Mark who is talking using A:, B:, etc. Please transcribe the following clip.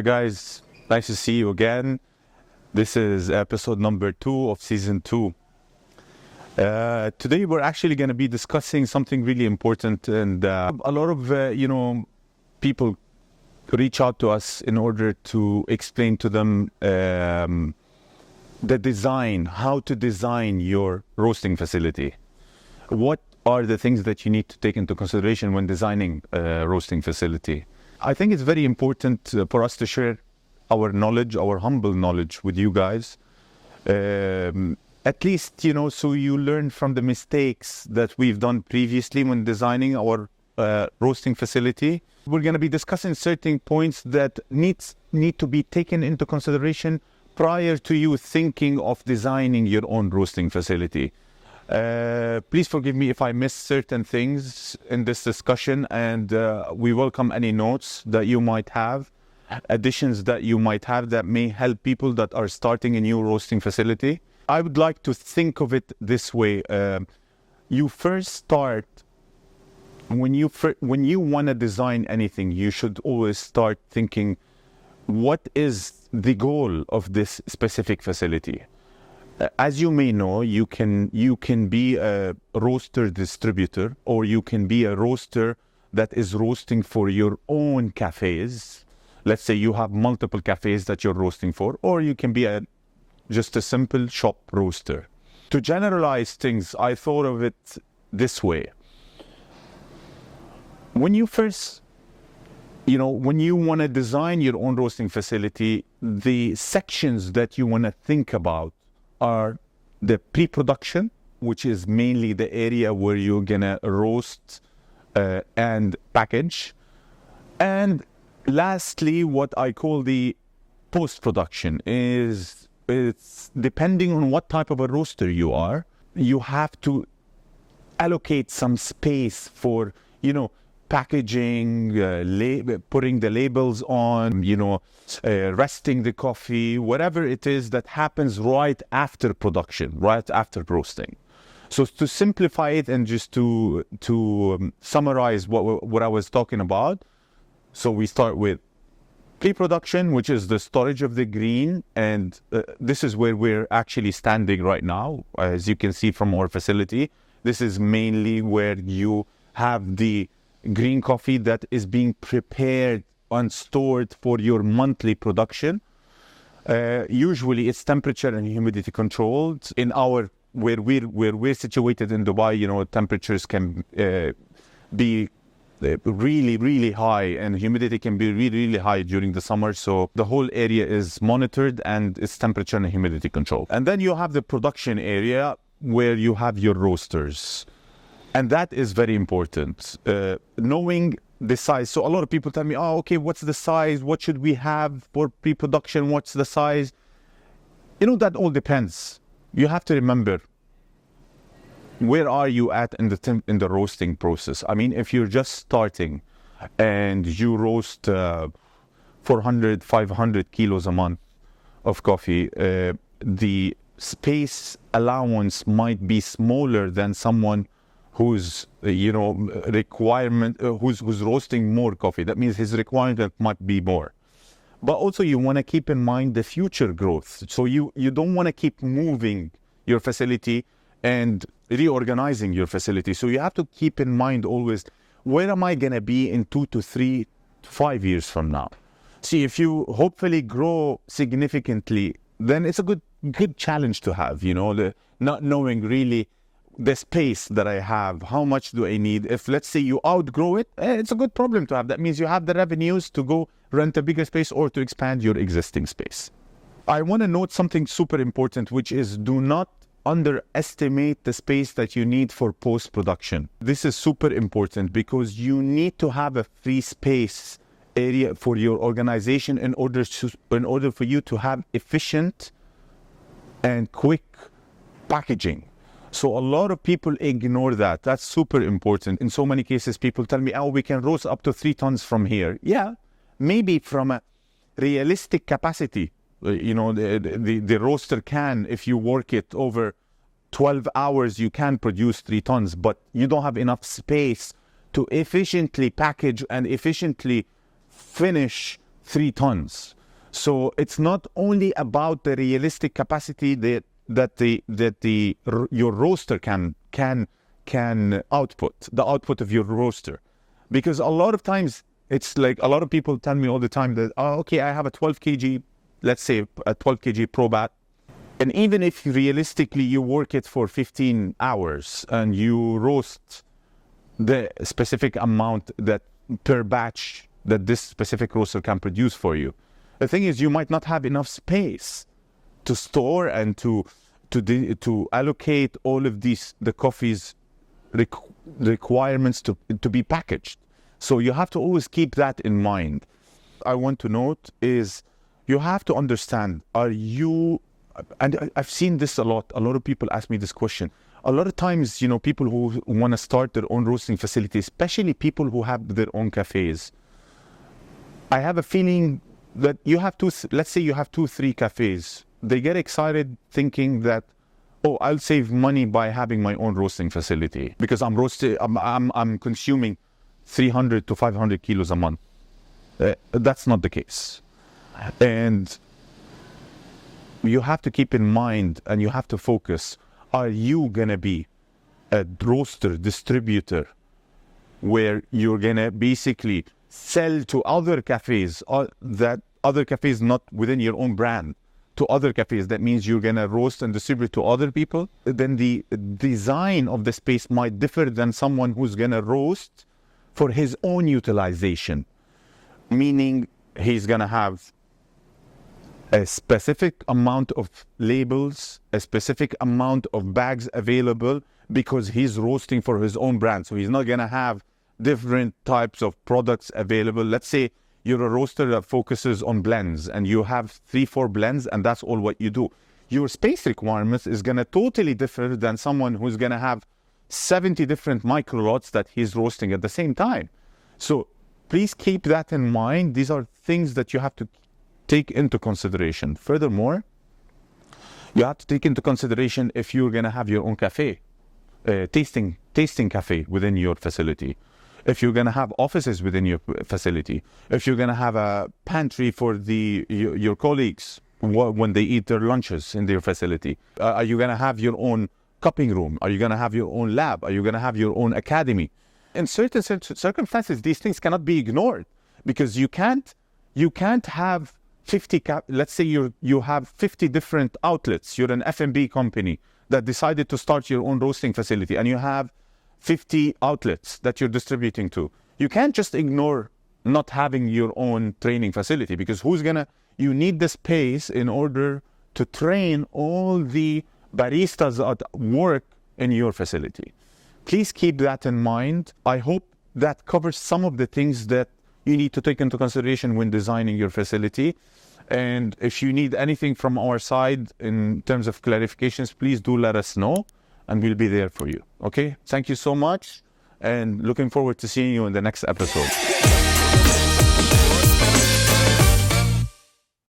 A: guys, nice to see you again. This is episode number 2 of season 2. Today we're actually going to be discussing something really important, and a lot of people reach out to us in order to explain to them the design, how to design your roasting facility. What are the things that you need to take into consideration when designing a roasting facility? I think it's very important for us to share our knowledge, our humble knowledge with you guys. At least, so you learn from the mistakes that we've done previously when designing our roasting facility. We're going to be discussing certain points that need to be taken into consideration prior to you thinking of designing your own roasting facility. Please forgive me if I miss certain things in this discussion, and we welcome any notes that you might have, additions that you might have that may help people that are starting a new roasting facility. I would like to think of it this way. You first start, when you want to design anything, you should always start thinking, what is the goal of this specific facility? As you may know, you can be a roaster distributor, or you can be a roaster that is roasting for your own cafes. Let's say you have multiple cafes that you're roasting for, or you can be just a simple shop roaster. To generalize things, I thought of it this way. When you first, when you want to design your own roasting facility, the sections that you want to think about are the pre-production, which is mainly the area where you're gonna roast and package, and lastly, what I call the post-production is, it's depending on what type of a roaster you are, you have to allocate some space for packaging, putting the labels on, resting the coffee, whatever it is that happens right after production, right after roasting. So to simplify it and just to summarize what I was talking about, so we start with pre-production, which is the storage of the green, and this is where we're actually standing right now. As you can see from our facility, this is mainly where you have the green coffee that is being prepared and stored for your monthly production. Usually it's temperature and humidity controlled. In where we're situated in Dubai, temperatures can be really, really high, and humidity can be really, really high during the summer. So the whole area is monitored and it's temperature and humidity controlled. And then you have the production area where you have your roasters. And that is very important, knowing the size. So a lot of people tell me, okay, what's the size? What should we have for pre-production? What's the size? That all depends. You have to remember, where are you at in the roasting process? I mean, if you're just starting and you roast 400, 500 kilos a month of coffee, the space allowance might be smaller than someone whose who's roasting more coffee. That means his requirement might be more. But also you want to keep in mind the future growth. So you don't want to keep moving your facility and reorganizing your facility. So you have to keep in mind always, where am I going to be in 2 to 3 to 5 years from now? See, if you hopefully grow significantly, then it's a good challenge to have, not knowing really the space that I have, how much do I need? If, let's say, you outgrow it, it's a good problem to have. That means you have the revenues to go rent a bigger space or to expand your existing space. I want to note something super important, which is, do not underestimate the space that you need for post-production. This is super important because you need to have a free space area for your organization in order for you to have efficient and quick packaging. So a lot of people ignore that. That's super important. In so many cases, people tell me, we can roast up to 3 tons from here. Yeah, maybe from a realistic capacity. The roaster can, if you work it over 12 hours, you can produce 3 tons, but you don't have enough space to efficiently package and efficiently finish 3 tons. So it's not only about the realistic capacity that your roaster can output, the output of your roaster. Because a lot of times, it's like a lot of people tell me all the time that, oh, okay, I have a 12 kg, let's say a 12 kg Pro Bat. And even if realistically you work it for 15 hours and you roast the specific amount that per batch that this specific roaster can produce for you, the thing is you might not have enough space to store and to allocate all of the coffee's requirements to be packaged. So you have to always keep that in mind. I want to note is you have to understand, and I've seen this a lot of people ask me this question. A lot of times, people who want to start their own roasting facility, especially people who have their own cafes, I have a feeling that let's say you have 2-3 cafes. They get excited thinking that, oh, I'll save money by having my own roasting facility because I'm consuming 300 to 500 kilos a month. That's not the case. And you have to keep in mind and you have to focus, are you going to be a roaster distributor where you're going to basically sell to other cafes, or that other cafes not within your own brand, to other cafes? That means you're going to roast and distribute to other people. Then the design of the space might differ than someone who's going to roast for his own utilization, meaning he's going to have a specific amount of labels, a specific amount of bags available because he's roasting for his own brand. So he's not going to have different types of products available. Let's say you're a roaster that focuses on blends and you have 3-4 blends and that's all what you do. Your space requirements is going to totally differ than someone who's going to have 70 different micro lots that he's roasting at the same time. So please keep that in mind. These are things that you have to take into consideration. Furthermore, you have to take into consideration if you're going to have your own cafe, tasting cafe within your facility, if you're going to have offices within your facility, if you're going to have a pantry for your colleagues when they eat their lunches in their facility. Are you going to have your own cupping room? Are you going to have your own lab? Are you going to have your own academy? In certain circumstances, these things cannot be ignored because you can't have 50, let's say you have 50 different outlets. You're an F&B company that decided to start your own roasting facility and you have 50 outlets that you're distributing to. You can't just ignore not having your own training facility because you need the space in order to train all the baristas that work in your facility. Please keep that in mind. I hope that covers some of the things that you need to take into consideration when designing your facility. And if you need anything from our side in terms of clarifications, please do let us know and we'll be there for you. Okay? Thank you so much and looking forward to seeing you in the next episode.